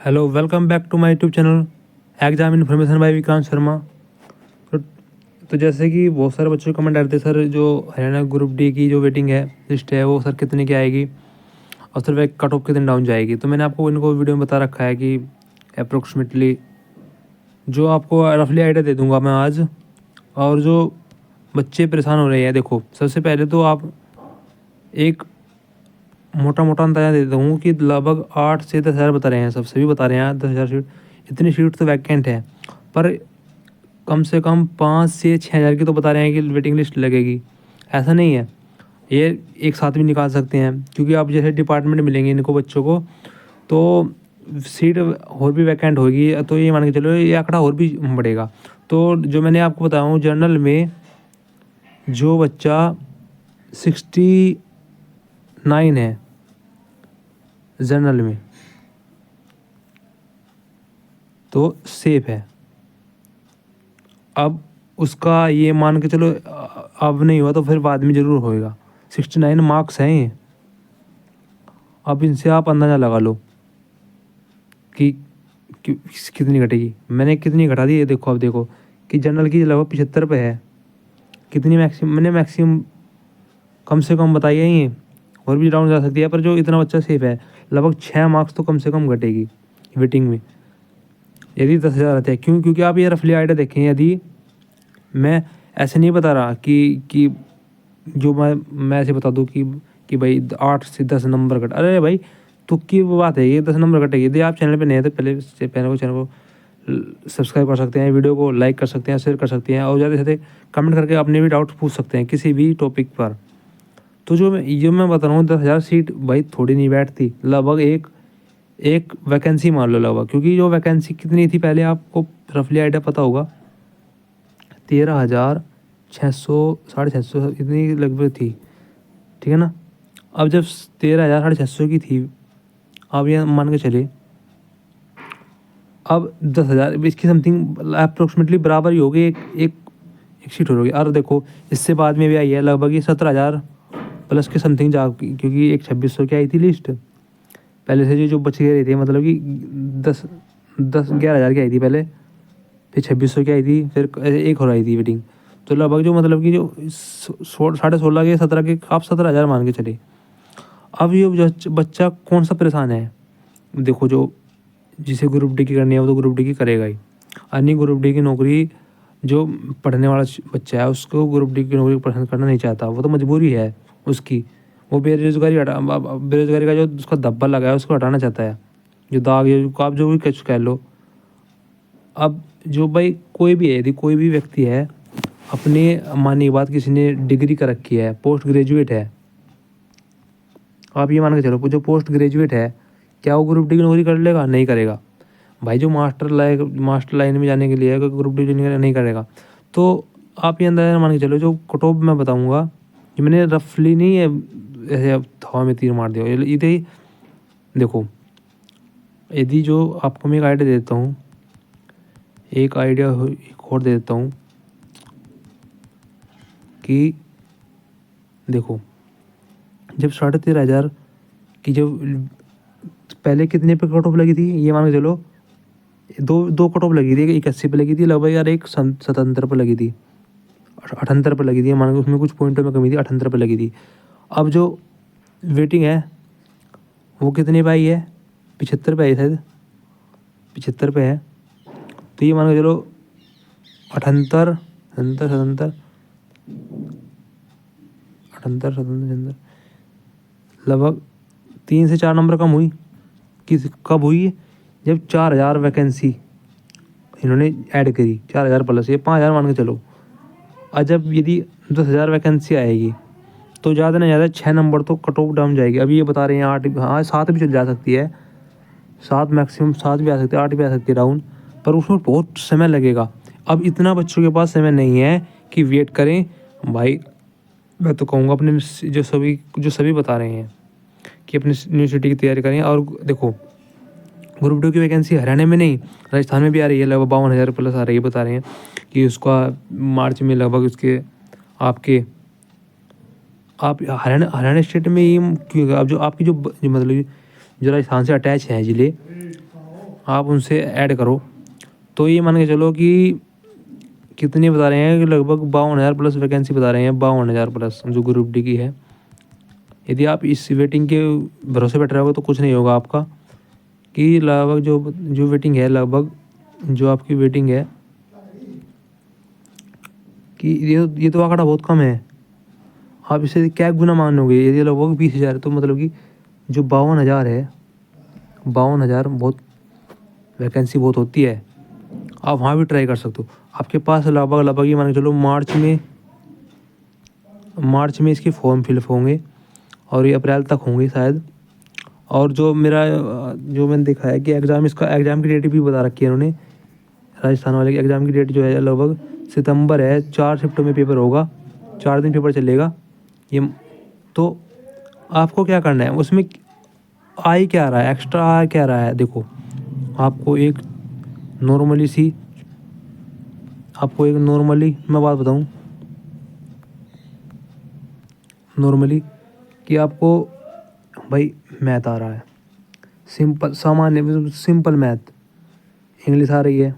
Hello, welcome back to my YouTube channel exam information by Vikrant Sharma. तो, तो जैसे कि बहुत सारे बच्चों के कमेंट आ रहे थे, सर जो हरियाणा ग्रुप डी की जो वेटिंग है लिस्ट है वो सर कितने की आएगी और सर वह कट ऑफ कितने डाउन जाएगी। तो मैंने आपको इनको वीडियो में बता रखा है कि अप्रोक्सीमेटली जो आपको रफली आइडिया दे दूंगा मैं आज। और जो बच्चे परेशान हो रहे हैं, देखो सबसे पहले तो आप एक मोटा मोटा अंदाजा देता हूँ कि लगभग 8 से 10 हज़ार बता रहे हैं, सब सभी बता रहे हैं 10 हज़ार सीट। इतनी सीट तो वैकेंट है, पर कम से कम 5 से 6 हज़ार की तो बता रहे हैं कि वेटिंग लिस्ट लगेगी। ऐसा नहीं है, ये एक साथ भी निकाल सकते हैं, क्योंकि आप जैसे डिपार्टमेंट मिलेंगे इनको बच्चों को तो सीट और भी वैकेंट होगी, तो ये मान के चलो ये आंकड़ा और भी बढ़ेगा। तो जो मैंने आपको बताया हूँ, जनरल में जो बच्चा 69 है जनरल में तो सेफ है। अब उसका ये मान के चलो अब नहीं हुआ तो फिर बाद में ज़रूर होएगा। 69 मार्क्स हैं ये। अब इनसे आप अंदाज़ा लगा लो कि, कि कितनी घटेगी। मैंने कितनी घटा दी, ये देखो। अब देखो कि जनरल की लगभग 75 पे है। कितनी मैक्सिमम मैंने मैक्सिमम कम से कम बताई है ये, और भी डाउन जा सकती है, पर जो इतना बच्चा सेफ है लगभग 6 मार्क्स तो कम से कम घटेगी वेटिंग में, यदि 10 हज़ार आते हैं। क्यों? क्योंकि आप ये रफली आइडिया देखें, यदि मैं ऐसे नहीं बता रहा कि जो मैं ऐसे बता दूं कि भाई 8 से 10 नंबर घट, अरे भाई तुक्की वो बात है, ये 10 नंबर घटेगी। यदि आप चैनल पे नए हैं तो पहले से चैनल को सब्सक्राइब कर सकते हैं, वीडियो को लाइक कर सकते हैं, शेयर कर सकते हैं, और ज़्यादा से ज़्यादा कमेंट करके अपने भी डाउट्स पूछ सकते हैं किसी भी टॉपिक पर। तो जो मैं बता रहा हूँ 10 हज़ार सीट भाई थोड़ी नहीं बैठती, लगभग एक एक वैकेंसी मान लो लगभग। क्योंकि जो वैकेंसी कितनी थी पहले आपको रफली आइडिया पता होगा, 13,600 650 इतनी लगभग थी, ठीक है ना। अब जब 13,650 की थी, अब ये मान के चले अब 10 हज़ार इसकी समथिंग अप्रोक्सीमेटली बराबर ही होगी, एक सीट हो गई। और देखो इससे बाद में भी आई है लगभग ये 17,000 प्लस के समथिंग जा, क्योंकि एक 2600 की आई थी लिस्ट पहले से, जो बच गए रही थी, मतलब कि 11,000 की आई थी पहले, फिर 2600 की आई थी, फिर एक और आई थी वेटिंग। तो लगभग जो मतलब कि जो 16.5 के 17 के आप 17,000 मान के चले। अब ये बच्चा कौन सा परेशान है, देखो जो जिसे ग्रुप डी की करनी है वो तो ग्रुप डी की करेगा ही। अन्य ग्रुप डी की नौकरी जो पढ़ने वाला बच्चा है उसको ग्रुप डी की नौकरी पसंद करना नहीं चाहता, वो तो मजबूरी है उसकी। वो बेरोजगारी का जो उसका धब्बा लगा है उसको हटाना चाहता है, जो दाग है जो आप जो भी कुछ कह लो। अब जो भाई कोई भी है, यदि कोई भी व्यक्ति है, अपने मानने की बात किसी ने डिग्री कर रखी है, पोस्ट ग्रेजुएट है, आप ये मान के चलो जो पोस्ट ग्रेजुएट है, क्या वो ग्रुप डी की नौकरी कर लेगा? नहीं करेगा भाई। जो मास्टर लाइन में जाने के लिए है, ग्रुप डी नहीं करेगा। तो आप ये अंदाजा मान के चलो, जो कट ऑफ मैं बताऊंगा ये मैंने रफली नहीं है ऐसे हवा में तीर मार दिया, ये देखो। यदि जो आपको मैं एक आइडिया देता हूँ, एक और दे देता हूँ कि देखो जब 13,500 की जब पहले कितने पे कट ऑफ लगी थी, ये मान के चलो दो कट ऑफ लगी थी, एक 81 पे लगी थी लगभग यार, एक 77 पे लगी थी, 78 पे लगी थी मान के, उसमें कुछ पॉइंटों में कमी थी, 78 पे लगी थी। अब जो वेटिंग है वो कितने पे आई है? 75 पे आई शायद, 75 पे है। तो ये मान के चलो 78 77 77 78 77 लगभग 3 से 4 नंबर कम हुई। कब हुई? जब 4,000 वैकेंसी इन्होंने ऐड करी, 4,000 प्लस ये 5,000 मान के चलो। और जब यदि 10,000 वैकेंसी आएगी तो ज़्यादा नहीं ज़्यादा 6 नंबर तो कट ऑफ डाउन जाएगी। अभी ये बता रहे हैं 8, हाँ 7 भी चल जा सकती है, 7 मैक्सिमम 7 भी आ सकती है, 8 भी आ सकती है डाउन, पर उसमें बहुत समय लगेगा। अब इतना बच्चों के पास समय नहीं है कि वेट करें भाई। मैं तो कहूँगा अपने जो सभी बता रहे हैं कि अपनी यूनिवर्सिटी की तैयारी करें। और देखो ग्रुप डी की वैकेंसी हरियाणा में नहीं, राजस्थान में भी आ रही है, लगभग 52,000 प्लस आ रही है, बता रहे हैं कि उसका मार्च में लगभग उसके आपके आप हरियाणा स्टेट में ये क्यों, अब जो आपकी जो मतलब जो राजस्थान से अटैच है ज़िले, आप उनसे ऐड करो। तो ये मान के चलो कि कितनी बता रहे हैं कि लगभग 52,000 प्लस वैकेंसी बता रहे हैं, 52,000 प्लस जो ग्रुप डी की है। यदि आप इस वेटिंग के भरोसे बैठ रहोगे तो कुछ नहीं होगा आपका, कि लगभग जो जो वेटिंग है, लगभग जो आपकी वेटिंग है कि ये तो आंकड़ा बहुत कम है। आप इसे क्या गुना मानोगे, यदि लगभग 20,000 है तो मतलब कि जो 52,000 है, 52,000 बहुत वैकेंसी बहुत होती है। आप वहाँ भी ट्राई कर सकते हो। आपके पास लगभग ये मान के चलो मार्च में इसके फॉर्म फिलअप होंगे और ये अप्रैल तक होंगे शायद। और जो जो मैंने देखा है कि एग्ज़ाम की डेट भी बता रखी है इन्होंने, राजस्थान वाले की एग्ज़ाम की डेट जो है लगभग सितंबर है। 4 शिफ्टों में पेपर होगा, 4 दिन पेपर चलेगा ये। तो आपको क्या करना है, उसमें आई क्या आ रहा है, एक्स्ट्रा आ क्या आ रहा है, देखो आपको एक नॉर्मली मैं बात बताऊं, नॉर्मली कि आपको भाई मैथ आ रहा है, सिंपल सामान्य सिंपल मैथ, इंग्लिश आ रही है,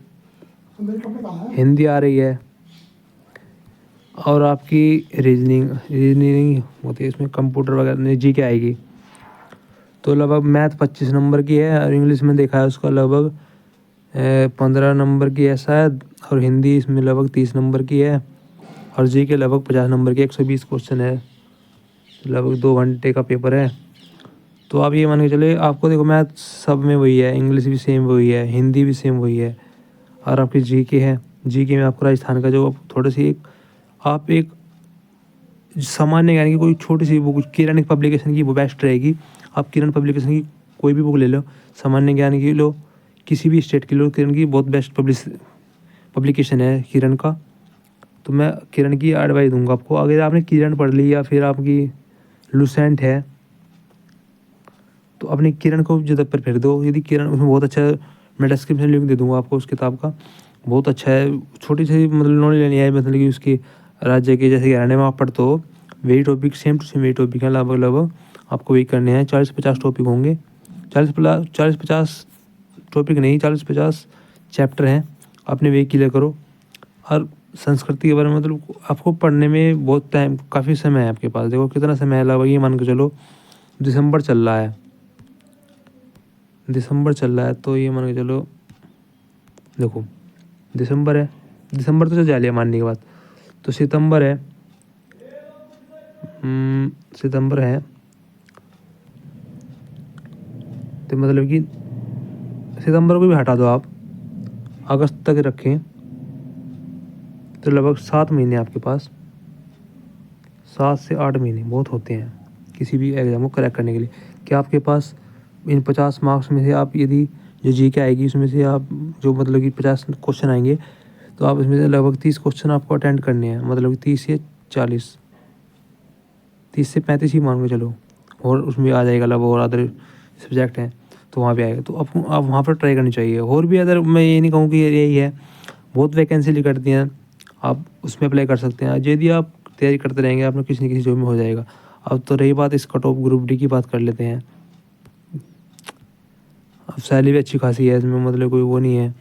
हिंदी आ रही है, और आपकी रीजनिंग होती है, इसमें कंप्यूटर वगैरह जी के आएगी। तो लगभग मैथ 25 नंबर की है, और इंग्लिश में देखा है उसका लगभग 15 नंबर की है शायद, और हिंदी इसमें लगभग 30 नंबर की है, और जी के लगभग 50 नंबर की 120 क्वेश्चन है, लगभग 2 घंटे का पेपर है। तो आप ये मान के चले, आपको देखो मैथ सब में वही है, इंग्लिश भी सेम वही है, हिंदी भी सेम वही है, और आपकी जी के है। जी के में आपको राजस्थान का जो थोड़ी सी एक सामान्य ज्ञान की कोई छोटी सी बुक किरण पब्लिकेशन की वो बेस्ट रहेगी। आप किरण पब्लिकेशन की कोई भी बुक ले लो, सामान्य ज्ञान की लो, किसी भी स्टेट की लो, किरण की बहुत बेस्ट पब्लिकेशन है किरण का। तो मैं किरण की एडवाइस दूंगा आपको। अगर आपने किरण पढ़ ली या फिर आपकी लुसेंट है तो अपनी किरण को ज़्यादा प्रेफर दो। यदि किरण, उसमें बहुत अच्छा, मैं डिस्क्रिप्शन लिंक दे दूंगा आपको उस किताब का, बहुत अच्छा है। छोटी सी मतलब नॉलेज लेनी है, मतलब कि उसकी राज्य के जैसे हरियाणा में आप पढ़ते हो, वही टॉपिक सेम टू सेम वही टॉपिक है, लगभग आपको वही करने हैं। 40-50 टॉपिक होंगे, 40-50 टॉपिक नहीं, 40-50 चैप्टर हैं, आपने वही क्लियर करो। और संस्कृति के बारे में मतलब आपको पढ़ने में बहुत टाइम, काफ़ी समय है आपके पास। देखो कितना समय है, लगभग ये मान के चलो दिसंबर चल रहा है, तो ये मान के चलो, देखो दिसंबर है, दिसंबर तो चल जा लिया मानने के बाद, तो सितंबर है, सितंबर है, तो मतलब कि सितंबर को भी हटा दो आप, अगस्त तक रखें, तो लगभग 7 महीने आपके पास, 7 से 8 महीने बहुत होते हैं किसी भी एग्ज़ाम को क्रैक करने के लिए। क्या आपके पास इन 50 मार्क्स में से आप यदि जो जी के आएगी उसमें से आप जो मतलब कि 50 क्वेश्चन आएंगे, तो आप इसमें से लगभग 30 क्वेश्चन आपको अटेंड करने हैं, मतलब कि 30 से 40, 30 से 35 ही मान के चलो, और उसमें आ जाएगा लगभग और अदर सब्जेक्ट हैं तो वहाँ पे आएगा। तो आप वहाँ पर ट्राई करनी चाहिए। और भी अदर मैं ये नहीं कहूँ कि यही है, बहुत वैकेंसी निकलती हैं, आप उसमें अप्लाई कर सकते हैं। यदि आप तैयारी करते रहेंगे, आप किसी न किसी जॉब में हो जाएगा। अब तो रही बात इस कट ऑफ ग्रुप डी की बात कर लेते हैं। अब सैलरी भी अच्छी खासी है इसमें, मतलब कोई वो नहीं है,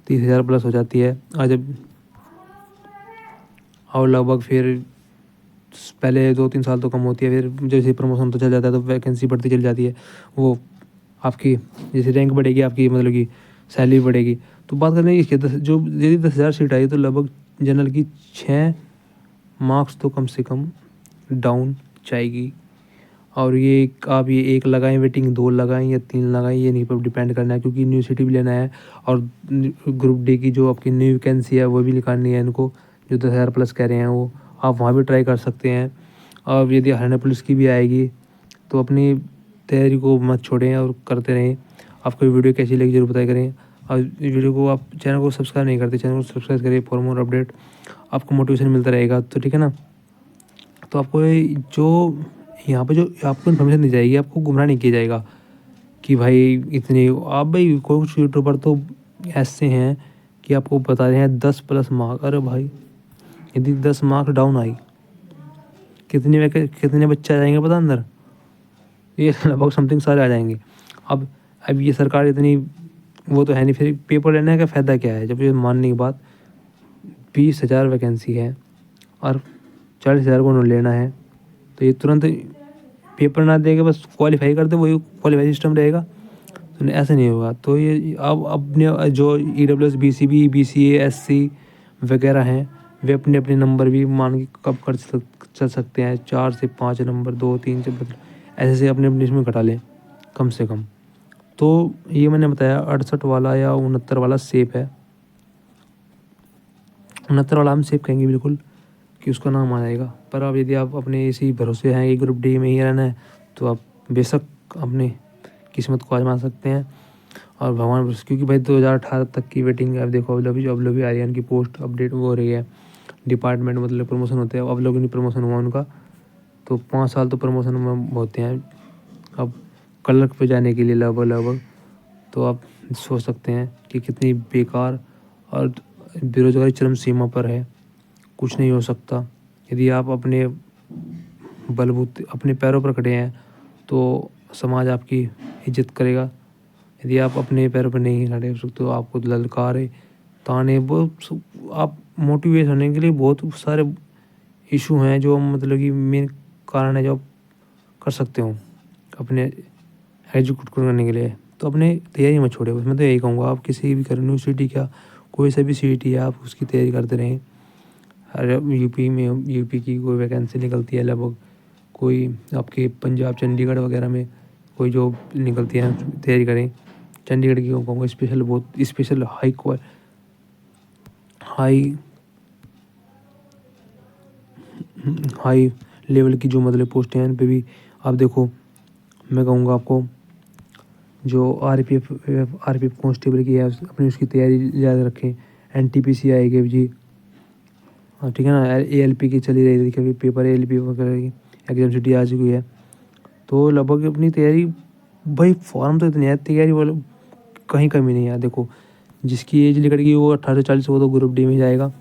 30,000 प्लस हो जाती है। और जब और लगभग फिर पहले 2-3 साल तो कम होती है, फिर जैसे प्रमोशन तो चल जाता है तो वैकेंसी बढ़ती चली जाती है। वो आपकी जैसे रैंक बढ़ेगी आपकी, मतलब कि सैलरी बढ़ेगी। तो बात करते हैं इसके यदि 10,000 सीट आई तो लगभग जनरल की 6 मार्क्स तो कम से कम डाउन जाएगी। और ये आप ये 1 लगाएं वेटिंग, 2 लगाएं या 3 लगाएं, ये नहीं पर डिपेंड करना है, क्योंकि यूनिवर्सिटी भी लेना है, और ग्रुप डी की जो आपकी न्यू वैकेंसी है वो भी निकालनी है इनको, जो 10,000 प्लस कह रहे हैं वो। आप वहाँ भी ट्राई कर सकते हैं। और यदि हरियाणा पुलिस की भी आएगी तो अपनी तैयारी को मत छोड़ें और करते रहें। आपको वीडियो कैसी लगी जरूर बताया करें, और वीडियो को आप चैनल को सब्सक्राइब नहीं करते, चैनल को सब्सक्राइब करें फॉर मोर अपडेट, आपको मोटिवेशन मिलता रहेगा। तो ठीक है ना। तो आपको जो यहाँ पे जो आपको इन्फॉर्मेशन दी जाएगी, आपको गुमराह नहीं किया जाएगा कि भाई इतने आप, भाई कुछ यूट्यूबर तो ऐसे हैं कि आपको बता रहे हैं 10 प्लस मार्क। अरे भाई यदि 10 मार्क डाउन आई, कितने बच्चे आ जाएंगे पता अंदर, ये लगभग समथिंग सारे आ जाएंगे। अब ये सरकार इतनी वो तो है नहीं, फिर पेपर लेने का फ़ायदा क्या है जब ये मानने की बात 20,000 वैकेंसी है और 40,000 को उन्होंने लेना है, तो ये तुरंत पेपर ना दे के बस क्वालिफाई कर दे, वही क्वालिफाई सिस्टम रहेगा, तो ऐसा नहीं होगा। तो ये अब अपने जो EWS BCB BCA SC वगैरह हैं, वे अपने अपने नंबर भी मान के कब कर चल सकते हैं, 4 से 5 नंबर, 2 3 से मतलब ऐसे से अपने अपने इसमें घटा लें कम से कम। तो ये मैंने बताया 68 वाला या 69 वाला सेफ है। 69 वाला हम सेफ कहेंगे बिल्कुल कि उसका नाम आ जाएगा। पर अब यदि आप अपने इसी भरोसे हैं कि ग्रुप डी में ही रहना है, तो आप बेशक अपनी किस्मत को आजमा सकते हैं और भगवान भरोसे, क्योंकि भाई 2018 तक की वेटिंग है। अब देखो अब लोग भी आर्यन की पोस्ट अपडेट हो रही है, डिपार्टमेंट मतलब प्रमोशन होते हैं, अब लोग नहीं प्रमोशन हुआ उनका, तो 5 साल तो प्रमोशन में होते हैं। अब क्लर्क पे जाने के लिए लगभग तो आप सोच सकते हैं कि कितनी बेकार और बेरोजगारी चरम सीमा पर है, कुछ नहीं हो सकता। यदि आप अपने बलबूते अपने पैरों पर खड़े हैं तो समाज आपकी इज्जत करेगा। यदि आप अपने पैरों पर नहीं खड़े हो सकते तो आपको ललकारे ताने बहुत, आप मोटिवेट होने के लिए बहुत सारे इशू हैं जो मतलब कि मेन कारण है जो आप कर सकते हो अपने एजुकेट करने के लिए। तो अपने तैयारी मत छोड़िए, बस मैं तो यही कहूँगा, आप किसी भी यूनिवर्सिटी का कोई सा भी CET है आप उसकी तैयारी करते रहें। अरे यूपी की कोई वैकेंसी निकलती है लगभग, कोई आपके पंजाब चंडीगढ़ वगैरह में कोई जॉब निकलती है, तैयारी करें। चंडीगढ़ की कहूँगा स्पेशल, बहुत स्पेशल हाई हाई लेवल की जो मतलब पोस्ट हैं, इन पे भी आप देखो। मैं कहूँगा आपको जो आरपीएफ कांस्टेबल की है अपनी उसकी तैयारी ज़्यादा रखें। NTPC आएगी जी, हाँ ठीक है ना। ALP की चली रही थी कभी पेपर, ALP वगैरह की एग्जाम छुट्टी आ चुकी है, तो लगभग अपनी तैयारी, भाई फॉर्म तो इतनी है, तैयारी वाले कहीं कमी नहीं है। देखो जिसकी एज निकल गई वो 18 से 40 वो तो ग्रुप डी में जाएगा।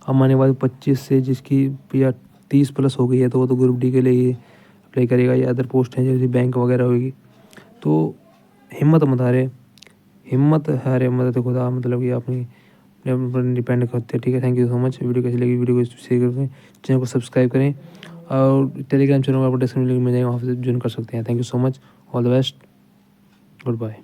अब माने बाद 25 से जिसकी या 30 प्लस हो गई है तो वो तो ग्रुप डी के लिए ही अप्लाई करेगा, या अदर पोस्ट हैं जैसे बैंक वगैरह होगी। तो हिम्मत मत हारे, हिम्मत हारे मदद खुदा, मतलब कि अपनी अपने पर डिपेंड करते हैं। ठीक है, thank you so much. Video कैसी लगी, वीडियो को शेयर करें, चैनल को सब्सक्राइब करें और टेलीग्राम चैनल में आपको डिस्क्रिप्शन लिंक मिल जाएगा, वहाँ से ज्वाइन कर सकते हैं। Thank you so much, all the best, good bye.